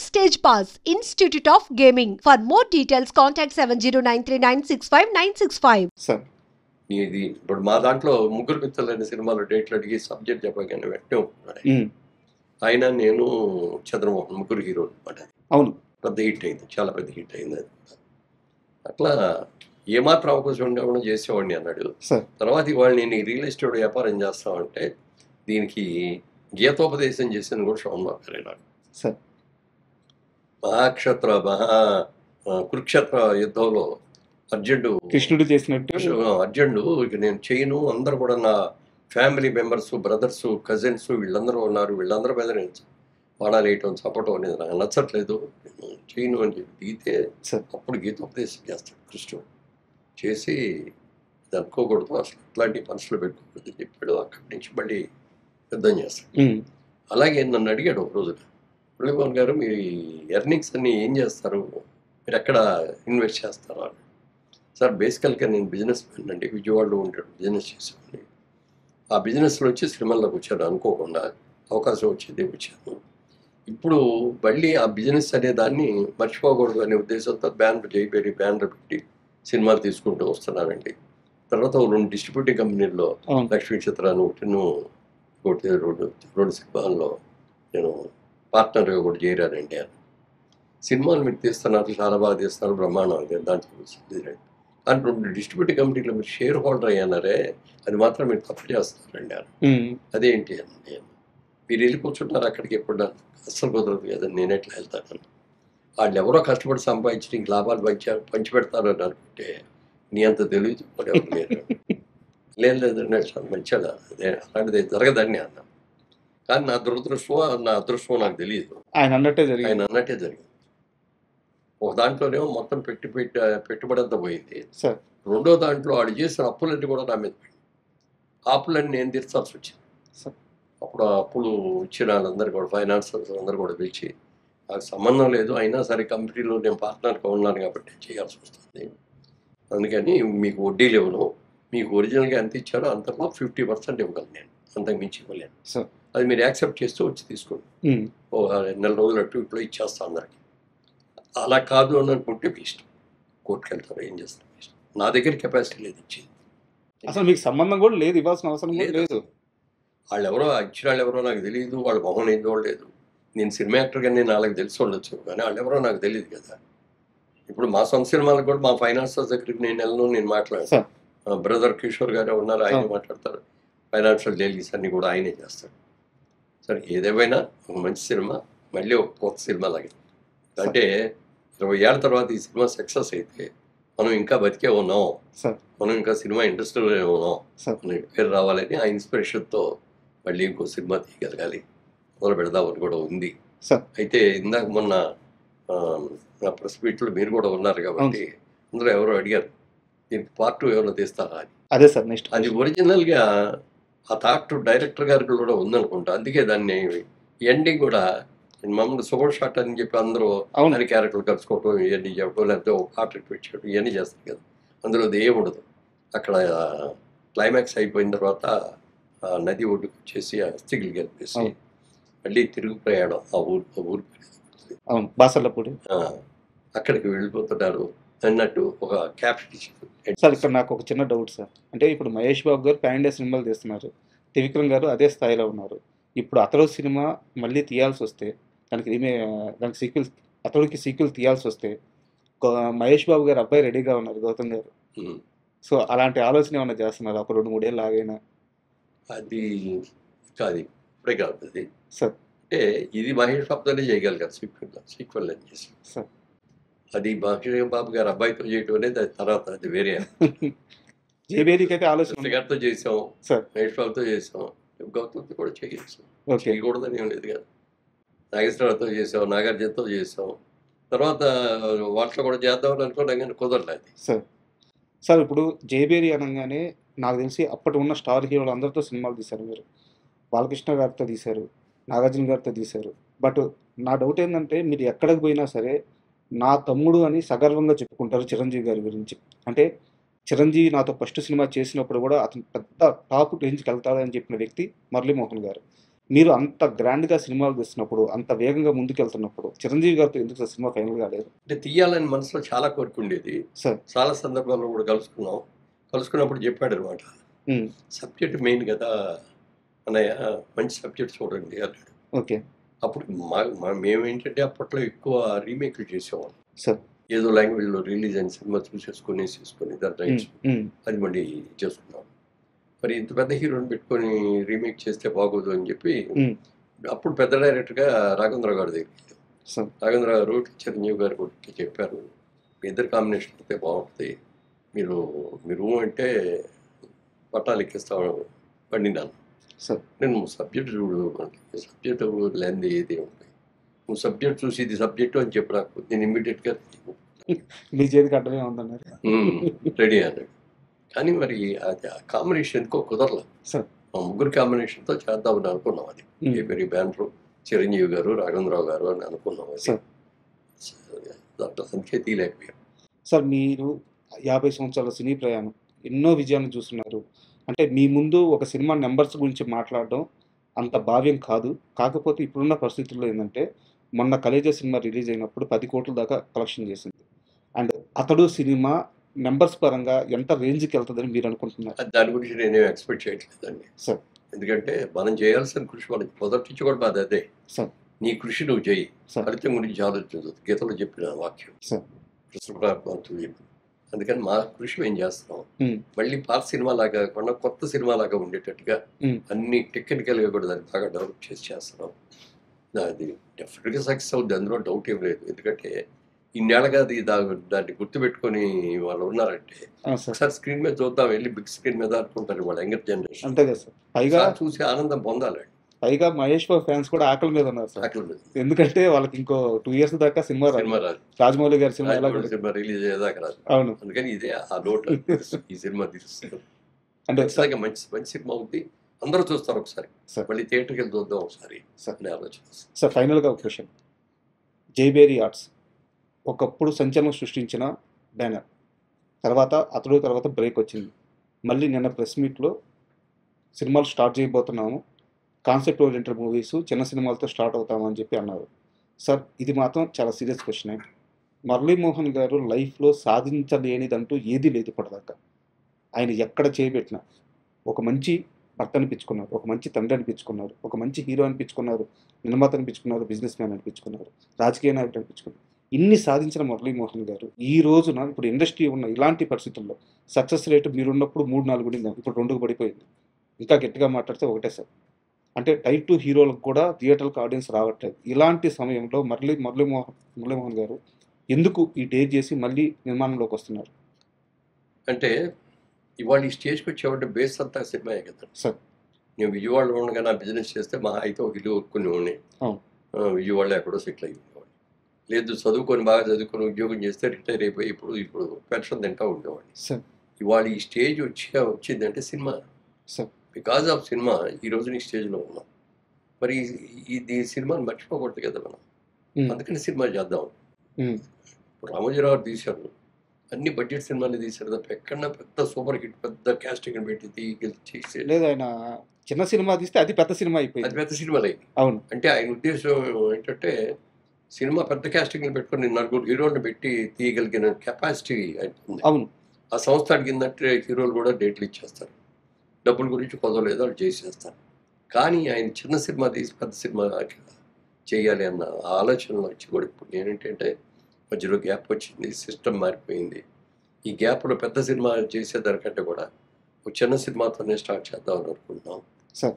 Backstage Pass, Institute of Gaming. For more details, contact 7093965965. Sir ఇది ఇప్పుడు మా దాంట్లో ముగ్గురు మిత్రులైన సినిమాలో డేట్లు అడిగి సబ్జెక్ట్ చెప్పగానే వెంటనే ఒప్పుకున్నాడు. ఆయన నేను చంద్రమోహన్ ముగ్గురు హీరోలు అనమాట. అవును, పెద్ద హిట్ అయింది, చాలా పెద్ద హిట్ అయింది అది. అట్లా ఏమాత్రం అవకాశం ఉండేవాడు చేసేవాడిని అన్నాడు. సార్ తర్వాత ఇవాళ నేను ఈ రియల్ ఎస్టేట్ వ్యాపారం చేస్తామంటే దీనికి గీతోపదేశం చేసింది కూడా సోమవారం గారే నాకు. సార్ కురుక్షేత్ర యుద్ధంలో కృష్ణుడు చేసినట్టు అర్జునుడు ఇక నేను చేయను, అందరూ కూడా నా ఫ్యామిలీ మెంబర్స్, బ్రదర్స్, కజిన్స్ వీళ్ళందరూ ఉన్నారు, వీళ్ళందరూ మీద నేను వాడాలి వేయటం చప్పటం అనేది నాకు నచ్చట్లేదు, నేను చేయను అని చెప్పి దిగితే అప్పుడు గీతోపదేశం చేస్తాడు కృష్ణుడు. చేసి ఇది అనుకోకూడదు, అసలు ఇట్లాంటి మనసులో పెట్టుకోకూడదు చెప్పాడు. అక్కడి నుంచి మళ్ళీ యుద్ధం చేస్తాడు. అలాగే నన్ను అడిగాడు ఒక రోజున, మురళీమోహన్ గారు మీరు ఈ ఎర్నింగ్స్ అన్ని ఏం చేస్తారు, మీరు ఎక్కడ ఇన్వెస్ట్ చేస్తారా అని. సార్ బేసికల్గా నేను బిజినెస్ మ్యాన్ అండి, విజయవాడలో ఉంటాడు, బిజినెస్ చేసేవాడిని. ఆ బిజినెస్లో వచ్చి సినిమాల్లోకి వచ్చాను, అనుకోకుండా అవకాశం వచ్చేది వచ్చాను. ఇప్పుడు మళ్ళీ ఆ బిజినెస్ అనే దాన్ని మర్చిపోకూడదు అనే ఉద్దేశంతో జైపేరి బ్యానర్ పెట్టి సినిమాలు తీసుకుంటూ వస్తున్నానండి. తర్వాత 2 డిస్ట్రిబ్యూటింగ్ కంపెనీల్లో లక్ష్మీ చిత్రాన్ని ఒకటి రెండు సినిమాల్లో నేను పార్ట్నర్గా కూడా చేరానండి. సినిమాలు మీరు తీస్తున్నారు, చాలా బాగా తీస్తున్నారు, బ్రహ్మాండం దాంట్లో కానీ 2 డిస్ట్రిబ్యూటింగ్ కంపెనీలో మీరు షేర్ హోల్డర్ అయ్యారే, అది మాత్రం మీరు తప్పు చేస్తున్నారండి అని. అదేంటి అని నేను, మీరు వెళ్ళి కూర్చుంటారు అక్కడికి, ఎప్పుడు అస్సలు కుదరదు కదండి, నేను ఎట్లా వెళ్తాను. వాళ్ళు ఎవరో కష్టపడి సంపాదించి నీకు లాభాలు పంచిపెడతారు అని అనుకుంటే నీ అంత తెలియదు మరి ఎవరు లేరు. లేదండి మంచిగా అదే అలాంటిది జరగదని అన్నా. కానీ నా అదృష్టం నాకు తెలియదు, ఆయన అన్నట్టే జరిగింది. ఒక దాంట్లోనేమో మొత్తం పెట్టుబడి అంతా పోయింది. రెండో దాంట్లో వాడు చేసిన అప్పులన్నీ కూడా నా మీద పోయింది. ఆ అప్పులన్నీ నేను తీర్చాల్సి వచ్చింది. అప్పుడు ఆ అప్పులు ఇచ్చిన వాళ్ళందరూ కూడా ఫైనాన్సర్స్ అందరూ కూడా పిలిచి, నాకు సంబంధం లేదు, అయినా సరే కంపెనీలో నేను పార్ట్నర్గా ఉన్నాను కాబట్టి చేయాల్సి వస్తుంది, అందుకని మీకు వడ్డీలు ఇవ్వను, మీకు ఒరిజినల్గా ఎంత ఇచ్చారో అంతలో 50% ఇవ్వగలను, నేను అంతకు మించి ఇవ్వలేను, అది మీరు యాక్సెప్ట్ చేస్తూ వచ్చి తీసుకోండి, ఓ 2 నెల రోజులు అటు ఇట్లో ఇచ్చేస్తాను అందరికి. అలా కాదు అని అనుకుంటే మీ ఇష్టం, కోర్టుకు వెళ్తారు, ఏం చేస్తారు మీ ఇష్టం. నా దగ్గర కెపాసిటీ లేదు ఇచ్చింది, అసలు మీకు సంబంధం కూడా లేదు, ఇవ్వాల్సిన అవసరం లేదు. వాళ్ళు ఎవరో ఇచ్చిన వాళ్ళు ఎవరో నాకు తెలియదు, వాళ్ళ మొహం ఏం చూడలేదు. నేను సినిమా యాక్టర్గా నేను వాళ్ళకి తెలిసి ఉండొచ్చు, కానీ వాళ్ళు ఎవరో నాకు తెలియదు కదా. ఇప్పుడు మా సొంత సినిమాలకు కూడా మా ఫైనాన్సర్స్ దగ్గరికి నేను మాట్లాడతాను. బ్రదర్ కిషోర్ గారే ఉన్నారు, ఆయనే మాట్లాడతారు. ఫైనాన్షియల్ డీలింగ్స్ అన్నీ కూడా ఆయనే చేస్తాడు. సరే ఏదేమైనా ఒక మంచి సినిమా మళ్ళీ ఒక కొత్త సినిమా లాగే, అంటే 20 ఏళ్ళ తర్వాత ఈ సినిమా సక్సెస్ అయితే మనం ఇంకా బతికే ఉన్నాం, మనం ఇంకా సినిమా ఇండస్ట్రీలోనే ఉన్నాం, మన పేరు రావాలని ఆ ఇన్స్పిరేషన్తో మళ్ళీ ఇంకో సినిమా తీయగలగాలి, మొదలు పెడదామని కూడా ఉంది. అయితే ఇందాక మొన్న నా ప్రెస్ మీట్లో మీరు కూడా ఉన్నారు కాబట్టి అందులో ఎవరో అడిగారు దీనికి పార్ట్ 2 ఎవరో తీస్తారా అని. అదే సార్ నెక్స్ట్ అది ఒరిజినల్గా ఆ థాట్ డైరెక్టర్ గారికి కూడా ఉందనుకుంటా, అందుకే దాన్ని ఎండింగ్ కూడా మామూలు సూపర్ షాట్ అని చెప్పి అందరూ అన్ని క్యారెక్టర్లు కలుసుకోవటం ఇవన్నీ చెప్పడం, లేకపోతే ఒక పాట రిపీట్ చేయడం ఇవన్నీ చేస్తారు కదా, అందులో అది ఏమి ఉండదు. అక్కడ క్లైమాక్స్ అయిపోయిన తర్వాత నది ఒడ్డుకు వచ్చేసి అస్థికులు కలిపేసి మళ్ళీ తిరుగు ప్రయాణం ఆ ఊరు బాసర్లపూడి అక్కడికి వెళ్ళిపోతున్నారు అన్నట్టు ఒక క్యాప్షన్ ఇచ్చారు. సార్ ఇక్కడ నాకు ఒక చిన్న డౌట్ సార్, అంటే ఇప్పుడు మహేష్ బాబు గారు పాన్ ఇండియా సినిమాలు తీస్తున్నారు, త్రివిక్రమ్ గారు అదే స్థాయిలో ఉన్నారు. ఇప్పుడు అతడు సినిమా మళ్ళీ తీయాల్సి వస్తే దానికి సీక్వెల్ తీయాల్సి వస్తే మహేష్ బాబు గారు అబ్బాయి రెడీగా ఉన్నారు, గౌతమ్ గారు. సో అలాంటి ఆలోచన ఏమైనా చేస్తున్నారు ఒక 2-3 ఏళ్ళు ఆగైనా? అది కాదు ఇప్పుడే కాదు అది సార్, అంటే ఇది మహేష్ బాబుతోనే చేయగలిగారు సీక్వెల్ అని చేసి. సార్ అది మహేష్ బాబు గారు అబ్బాయితో చేయటం అనేది అది తర్వాత, అది వేరే. జేబేరికి అయితే ఆలోచన గారితో చేసాం, మహేష్ బాబుతో చేసాం, గౌతమ్తో కూడా చేయకూడదని ఏం లేదు కదా. నాగేశ్వరరావుతో చేసాం, నాగార్జునతో చేసాం, తర్వాత వాటిలో కూడా చేద్దామని అనుకున్నాం కానీ కుదరలేదు. సార్ ఇప్పుడు జేబేరి అనగానే నాకు తెలిసి అప్పటి ఉన్న స్టార్ హీరోలు అందరితో సినిమాలు తీశారు మీరు, బాలకృష్ణ గారితో తీశారు, నాగార్జున గారితో తీశారు. బట్ నా డౌట్ ఏంటంటే మీరు ఎక్కడికి పోయినా సరే నా తమ్ముడు అని సగర్వంగా చెప్పుకుంటారు చిరంజీవి గారి గురించి. అంటే చిరంజీవి నాతో ఫస్ట్ సినిమా చేసినప్పుడు కూడా అతను పెద్ద టాప్ రేంజ్కి వెళ్తాడని చెప్పిన వ్యక్తి మురళీమోహన్ గారు. మీరు అంత గ్రాండ్గా సినిమాలు తీస్తున్నప్పుడు, అంత వేగంగా ముందుకెళ్తున్నప్పుడు చిరంజీవి గారితో ఎందుకు సార్ సినిమా ఫైనల్ కాలేదు? అంటే తీయాలని మనసులో చాలా కోరుకుండేది. సార్ చాలా సందర్భాల్లో కూడా కలుసుకున్నాం. కలుసుకున్నప్పుడు చెప్పాడనమాట. ఉమ్, సబ్జెక్ట్ మెయిన్ కదా అన్నయ్య, మంచి సబ్జెక్ట్ చూడండి అన్నాడు. ఓకే అప్పుడు మేమేంటంటే అప్పట్లో ఎక్కువ రీమేక్లు చేసేవాళ్ళం. సార్ ఏదో లాంగ్వేజ్లో రిలీజ్ అయిన సినిమా చూసేసుకొని దాని రైట్స్ అది మళ్ళీ చేసుకున్నాం. మరి ఇంత పెద్ద హీరోని పెట్టుకొని రీమేక్ చేస్తే బాగోదు అని చెప్పి అప్పుడు పెద్ద డైరెక్టర్గా రాఘవేంద్ర గారి దగ్గరికి వెళ్ళాం. సార్ రాఘవేంద్ర గారు చిరంజీవి గారు కూడా చెప్పారు, మీ ఇద్దరు కాంబినేషన్ అయితే బాగుంటుంది, మీరు అంటే పట్టాలు ఎక్కిస్తాను పండినాను. సార్ నేను సబ్జెక్ట్ చూడు, సబ్జెక్ట్ లేనిది ఏది ఉంటుంది, నువ్వు సబ్జెక్ట్ చూసి ఇది సబ్జెక్టు అని చెప్పి నాకు నేను ఇమ్మీడియట్గా మీ చేతికి అడ్డమే ఉందన్నారు. రెడీ అన్నాడు. కానీ మరి అది ఆ కాంబినేషన్ ఎందుకో కుదరలేదు. సార్ మా ముగ్గురు కాంబినేషన్తో చేద్దామని అనుకున్నాం. అది ఏపీ బ్యానరు చిరంజీవి గారు రాఘవేంద్రరావు గారు అని అనుకున్నాం. అది సార్ దాంట్లో సంఖ్య తీయలేకపోయాం. సార్ మీరు 50 సంవత్సరాల సినీ ప్రయాణం, ఎన్నో విజయాలను చూస్తున్నారు. అంటే మీ ముందు ఒక సినిమా నెంబర్స్ గురించి మాట్లాడడం అంత భావ్యం కాదు. కాకపోతే ఇప్పుడున్న పరిస్థితుల్లో ఏంటంటే, మొన్న కలేజా సినిమా రిలీజ్ అయినప్పుడు 10 కోట్ల దాకా కలెక్షన్ చేసింది. అండ్ అతడు సినిమా నెంబర్స్ పరంగా ఎంత రేంజ్కి వెళ్తుందని మీరు అనుకుంటున్నారు? దాని గురించి నేనేం ఎక్స్పెక్ట్ చేయట్లేదండి. సార్ ఎందుకంటే మనం చేయాల్సిన కృషి మనకి మొదటి నుంచి కూడా బాధ అదే. సార్ నీ కృషి నువ్వు చేయి, సార్ ఫలితం గురించి ఆలోచించదు. గీతలో చెప్పిన వాక్యం సార్ కృష్ణప్రార్థనతో చెప్పి. అందుకని మా కృషి మేము చేస్తున్నాం. మళ్ళీ పాత సినిమా లాగా కాకుండా కొత్త సినిమా లాగా ఉండేటట్టుగా అన్ని టెక్నికల్గా కూడా దాన్ని బాగా డెవలప్ చేస్తున్నాం. అది డెఫినెట్గా సక్సెస్ అవుద్ది, అందులో డౌట్ ఏం లేదు. ఎందుకంటే ఇన్నేళ్ళగా దాన్ని గుర్తుపెట్టుకొని వాళ్ళు ఉన్నారంటే ఒకసారి స్క్రీన్ మీద చూద్దాం, వెళ్ళి బిగ్ స్క్రీన్ మీద అనుకుంటారు వాళ్ళ యంగర్ జనరేషన్. అంతే కదా సార్. పైగా చూసి ఆనందం పొందాలండి. పైగా మహేష్ బాబు ఫ్యాన్స్ కూడా ఆకలి మీద ఉన్నారు సార్. అట్లా ఎందుకంటే వాళ్ళకి ఇంకో 2 years దాకా సినిమా సినిమా రాదు, రాజమౌళి గారి సినిమా ఎలా సినిమా రిలీజ్ అయ్యేదాకా రాదు. అవును. అందుకని ఇదే ఆ లోటు ఈ సినిమా తీస్తుంది. అంటే ఖచ్చితంగా మంచి మంచి సినిమా అవుద్ది, అందరూ చూస్తారు ఒకసారి. సార్ మళ్ళీ థియేటర్కి వెళ్ళి చూద్దాం ఒకసారి సార్ అనే ఆలోచన. సార్ ఫైనల్గా ఒక క్వశ్చన్. జైబేరి ఆర్ట్స్ ఒకప్పుడు సంచలనం సృష్టించిన బ్యానర్, తర్వాత బ్రేక్ వచ్చింది. మళ్ళీ నిన్న ప్రెస్ మీట్లో సినిమాలు స్టార్ట్ చేయబోతున్నాము, కాన్సెప్ట్ ఓరియంటెడ్ మూవీస్ చిన్న సినిమాలతో స్టార్ట్ అవుతామని చెప్పి అన్నారు. సార్ ఇది మాత్రం చాలా సీరియస్ క్వశ్చన్. మురళీమోహన్ గారు లైఫ్లో సాధించలేనిదంటూ ఏదీ లేదు ఇప్పటిదాకా. ఆయన ఎక్కడ చేయబెట్టినా ఒక మంచి భర్త అనిపించుకున్నారు, ఒక మంచి తండ్రి అనిపించుకున్నారు, ఒక మంచి హీరో అనిపించుకున్నారు, నిర్మాత అనిపించుకున్నారు, బిజినెస్ మ్యాన్ అనిపించుకున్నారు, రాజకీయ నాయకుడు అనిపించుకున్నారు. ఇన్ని సాధించిన మురళీమోహన్ గారు ఈ రోజున ఇప్పుడు ఇండస్ట్రీ ఉన్న ఇలాంటి పరిస్థితుల్లో సక్సెస్ రేటు మీరున్నప్పుడు 3-4 ఉండింది, ఇప్పుడు 2కు పడిపోయింది. ఇంకా గట్టిగా మాట్లాడితే ఒకటే సార్. అంటే టైప్ 2 హీరోలకు కూడా థియేటర్కి ఆడియన్స్ రావట్లేదు. ఇలాంటి సమయంలో మురళీమోహన్ గారు ఎందుకు ఈ టేక్ చేసి మళ్ళీ నిర్మాణంలోకి వస్తున్నారు? అంటే ఇవాళ ఈ స్టేజ్కి వచ్చేవాడి బేస్ అంతా సినిమాయే కదా సార్. నేను విజయవాడలో ఉండగా నా బిజినెస్ చేస్తే మా అయితే ఒక ఇల్లు కొనుక్కుని ఉండి విజయవాడలో ఎక్కడో సెటిల్ అయ్యి ఉండేవాడిని. లేదు చదువుకొని బాగా చదువుకొని ఉద్యోగం చేస్తే రిటైర్ అయిపోయి ఇప్పుడు పెన్షన్ తింటా ఉండేవాడిని. సార్ ఇవాళ ఈ స్టేజ్ వచ్చిందంటే cinema. Sir because of cinema ఈ రోజు ఈ స్టేజ్లో ఉన్నాం. మరి ఈ సినిమాని మర్చిపోకూడదు కదా మనం. అందుకని సినిమా చేద్దాం. రామోజీరావు తీశారు, అన్ని బడ్జెట్ సినిమాలు తీశారు తప్ప ఎక్కడన్నా పెద్ద సూపర్ హిట్ పెద్ద క్యాస్టింగ్ పెట్టి చేసే లేదు. ఆయన చిన్న సినిమా తీస్తే అది పెద్ద సినిమా అయిపోయింది, అది పెద్ద సినిమాలు అయింది. అవును. అంటే ఆయన ఉద్దేశం ఏంటంటే సినిమా పెద్ద క్యాస్టింగ్లు పెట్టుకొని 4 హీరోలను పెట్టి తీయగలిగిన కెపాసిటీ ఉంది. అవును. ఆ సంస్థ అడిగిందంటే హీరోలు కూడా డేట్లు ఇచ్చేస్తారు, డబ్బుల గురించి కుదరలేదు వాళ్ళు చేసేస్తారు. కానీ ఆయన చిన్న సినిమా తీసి పెద్ద సినిమా చేయాలి అన్న ఆలోచనలో వచ్చి కూడా ఇప్పుడు నేనేంటంటే మధ్యలో గ్యాప్ వచ్చింది, సిస్టమ్ మారిపోయింది. ఈ గ్యాప్లో పెద్ద సినిమా చేసేదానికంటే కూడా ఒక చిన్న సినిమాతోనే స్టార్ట్ చేద్దామని అనుకుంటున్నాం. సార్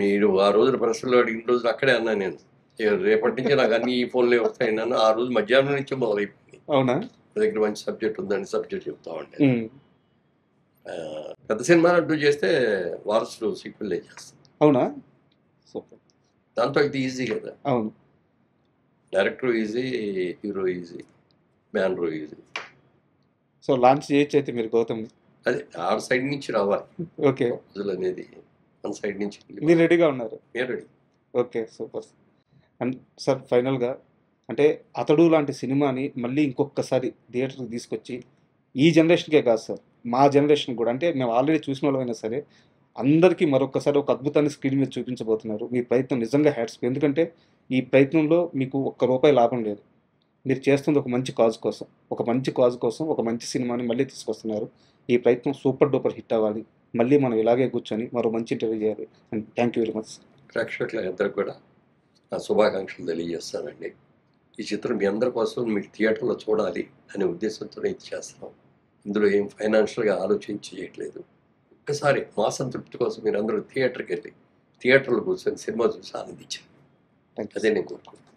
మీరు ఆ రోజుల ప్రశ్నలో అడిగిన రోజులు అక్కడే అన్నా నేను, రేపటి నుంచి నాకు అన్ని ఈ ఫోన్లే వస్తాయన్నాను. ఆ రోజు మధ్యాహ్నం నుంచి మొదలైపోయింది. అవునా? నా దగ్గర మంచి సబ్జెక్ట్ ఉందని సబ్జెక్ట్ చెప్తామండి. పెద్ద సినిమా అంటూ చేస్తే వారసులు సీక్వెల్ చేస్తాం. అవునా? సూపర్. దాంతో ఇది ఈజీ కదా. అవును. Director easy, hero easy, banner easy. So launch చేయొచ్చు అయితే మీరు గౌతమ్? అదే ఆ సైడ్ నుంచి రావాలి. ఓకే. ప్రజలు అనేది మన సైడ్ నుంచి మీరు రెడీగా ఉన్నారు? Ready. Okay, super. And sir ఫైనల్గా అంటే అతడు లాంటి సినిమాని మళ్ళీ ఇంకొకసారి థియేటర్కి తీసుకొచ్చి ఈ జనరేషన్కే కాదు సార్, మా జనరేషన్ కూడా, అంటే మేము ఆల్రెడీ చూసిన వాళ్ళమైనా సరే అందరికీ మరొకసారి ఒక అద్భుతాన్ని స్క్రీన్ మీద చూపించబోతున్నారు. మీ ప్రయత్నం నిజంగా హ్యాట్స్. ఎందుకంటే ఈ ప్రయత్నంలో మీకు ₹1 లాభం లేదు. మీరు చేస్తుంది ఒక మంచి కాజ్ కోసం. ఒక మంచి సినిమాని మళ్ళీ తీసుకొస్తున్నారు. ఈ ప్రయత్నం సూపర్ డూపర్ హిట్ అవ్వాలి. మళ్ళీ మనం ఇలాగే కూర్చొని మరో మంచి ఇంటర్వ్యూ చేయాలి. And thank you very much. ప్రేక్షకులందరికీ కూడా నా శుభాకాంక్షలు తెలియజేస్తానండి. ఈ చిత్రం మీ అందరి కోసం మీరు థియేటర్లో చూడాలి అనే ఉద్దేశంతో ఇది చేస్తున్నాం. ఇందులో ఏం ఫైనాన్షియల్గా ఆలోచించి చేయట్లేదు. ఒక్కసారి మా సంతృప్తి కోసం మీరు అందరూ థియేటర్కి వెళ్ళి థియేటర్లో కూర్చొని సినిమా చూసి ఆనందించారు. Thank you. అదే నేను కోరుకుంటున్నాను.